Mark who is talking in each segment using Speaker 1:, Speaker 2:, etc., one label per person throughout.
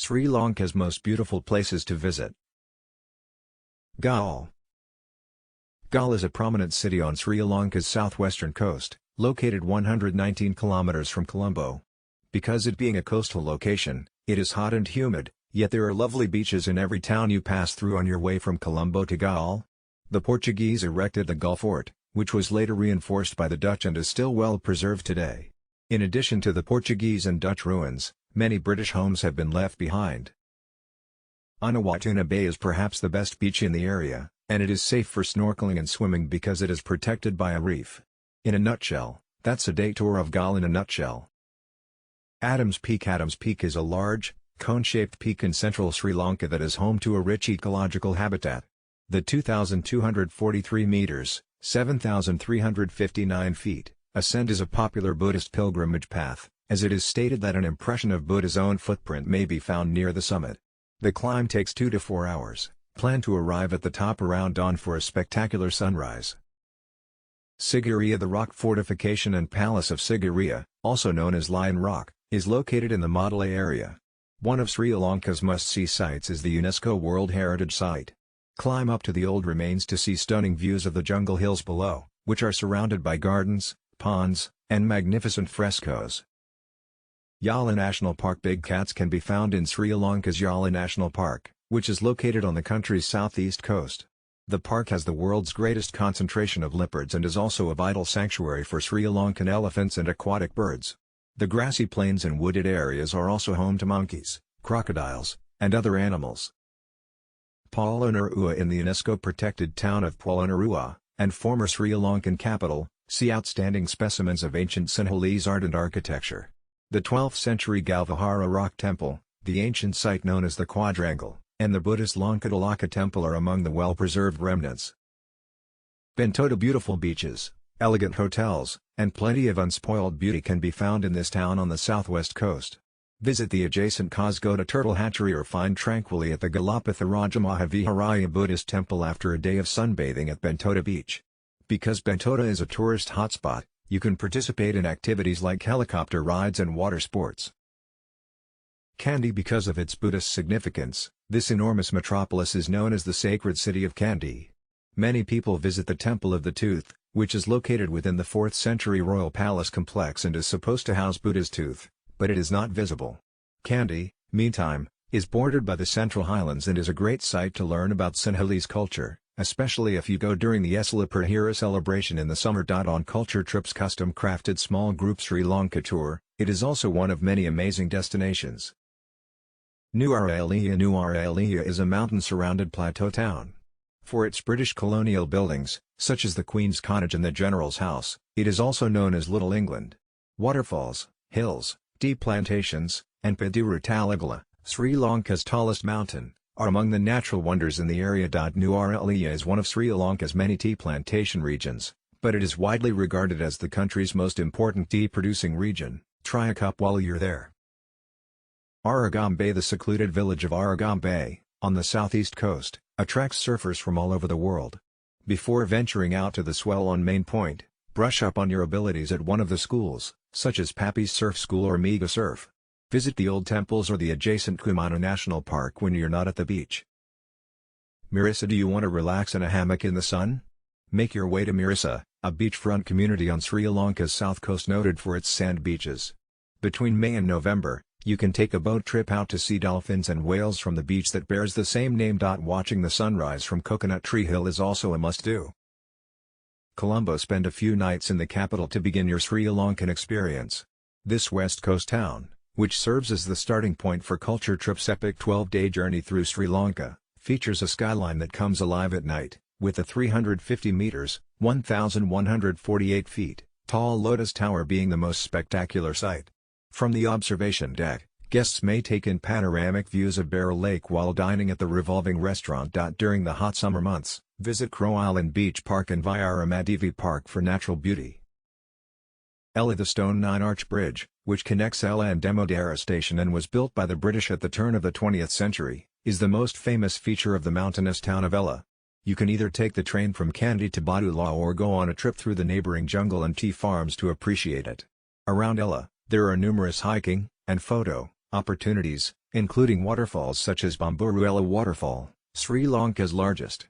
Speaker 1: Sri Lanka's most beautiful places to visit. Galle. Galle is a prominent city on Sri Lanka's southwestern coast, located 119 kilometers from Colombo. Because it being a coastal location, it is hot and humid, yet there are lovely beaches in every town you pass through on your way from Colombo to Galle. The Portuguese erected the Galle Fort, which was later reinforced by the Dutch and is still well preserved today. In addition to the Portuguese and Dutch ruins, many British homes have been left behind. Unawatuna Bay is perhaps the best beach in the area, and it is safe for snorkeling and swimming because it is protected by a reef. In a nutshell, that's a day tour of Galle in a nutshell. Adams Peak. Adams Peak is a large, cone-shaped peak in central Sri Lanka that is home to a rich ecological habitat. The 2,243 meters, 7,359 feet, ascent is a popular Buddhist pilgrimage path, as it is stated that an impression of Buddha's own footprint may be found near the summit. The climb takes 2 to 4 hours. Plan to arrive at the top around dawn for a spectacular sunrise. Sigiriya. The rock fortification and palace of Sigiriya, also known as Lion Rock, is located in the Mandalay area. One of Sri Lanka's must-see sites is the UNESCO World Heritage Site. Climb up to the old remains to see stunning views of the jungle hills below, which are surrounded by gardens, ponds, and magnificent frescoes. Yala National Park. Big cats can be found in Sri Lanka's Yala National Park, which is located on the country's southeast coast. The park has the world's greatest concentration of leopards and is also a vital sanctuary for Sri Lankan elephants and aquatic birds. The grassy plains and wooded areas are also home to monkeys, crocodiles, and other animals. Polonnaruwa. In the UNESCO-protected town of Polonnaruwa, and former Sri Lankan capital, see outstanding specimens of ancient Sinhalese art and architecture. The 12th-century Galvahara rock temple, the ancient site known as the Quadrangle, and the Buddhist Lanka Temple are among the well-preserved remnants. Bentota. Beautiful beaches, elegant hotels, and plenty of unspoiled beauty can be found in this town on the southwest coast. Visit the adjacent Kasgota turtle hatchery or find tranquilly at the Galapagos Temple Buddhist temple after a day of sunbathing at Bentota Beach. Because Bentota is a tourist hotspot, you can participate in activities like helicopter rides and water sports. Kandy. Because of its Buddhist significance, this enormous metropolis is known as the sacred city of Kandy. Many people visit the Temple of the Tooth, which is located within the 4th century royal palace complex and is supposed to house Buddha's tooth, but it is not visible. Kandy, meantime, is bordered by the Central Highlands and is a great site to learn about Sinhalese culture, especially if you go during the Esala Perhira celebration in the summer. On Culture Trips custom-crafted small group Sri Lanka tour, it is also one of many amazing destinations. Nuwara Eliya is a mountain-surrounded plateau town. For its British colonial buildings, such as the Queen's Cottage and the General's House, it is also known as Little England. Waterfalls, hills, tea plantations, and Peduru Taligala, Sri Lanka's tallest mountain, are among the natural wonders in the area. Nuwara Eliya is one of Sri Lanka's many tea plantation regions, but it is widely regarded as the country's most important tea-producing region. Try a cup while you're there. Aragombe. The secluded village of Aragombe, on the southeast coast, attracts surfers from all over the world. Before venturing out to the swell on Main Point, brush up on your abilities at one of the schools, such as Pappy's Surf School or Mega Surf. Visit the old temples or the adjacent Kumano National Park when you're not at the beach. Marissa. Do you want to relax in a hammock in the sun? Make your way to Marissa, a beachfront community on Sri Lanka's south coast noted for its sand beaches. Between May and November, you can take a boat trip out to see dolphins and whales from the beach that bears the same name. Watching the sunrise from Coconut Tree Hill is also a must-do. Colombo. Spend a few nights in the capital to begin your Sri Lankan experience. This west coast town, which serves as the starting point for Culture Trip's epic 12-day journey through Sri Lanka, features a skyline that comes alive at night, with a 350 meters, 1,148 feet, tall Lotus Tower being the most spectacular sight. From the observation deck, guests may take in panoramic views of Beryl Lake while dining at the revolving restaurant. During the hot summer months, visit Crow Island Beach Park and Viara Madivi Park for natural beauty. Ella. The stone 9-arch bridge, which connects Ella and Damodara Station and was built by the British at the turn of the 20th century, is the most famous feature of the mountainous town of Ella. You can either take the train from Kandy to Badula or go on a trip through the neighboring jungle and tea farms to appreciate it. Around Ella, there are numerous hiking and photo opportunities, including waterfalls such as Bomboruela Waterfall, Sri Lanka's largest.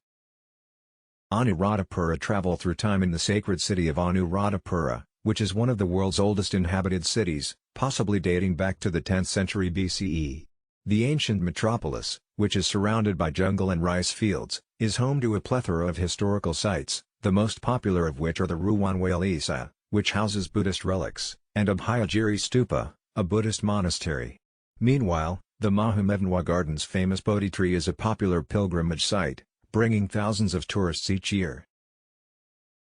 Speaker 1: Anuradhapura. Travel through time in the sacred city of Anuradhapura, which is one of the world's oldest inhabited cities, possibly dating back to the 10th century BCE. The ancient metropolis, which is surrounded by jungle and rice fields, is home to a plethora of historical sites, the most popular of which are the Ruwanwalisa, which houses Buddhist relics, and Abhayagiri Stupa, a Buddhist monastery. Meanwhile, the Mahamevanwa Gardens' famous Bodhi tree is a popular pilgrimage site, bringing thousands of tourists each year.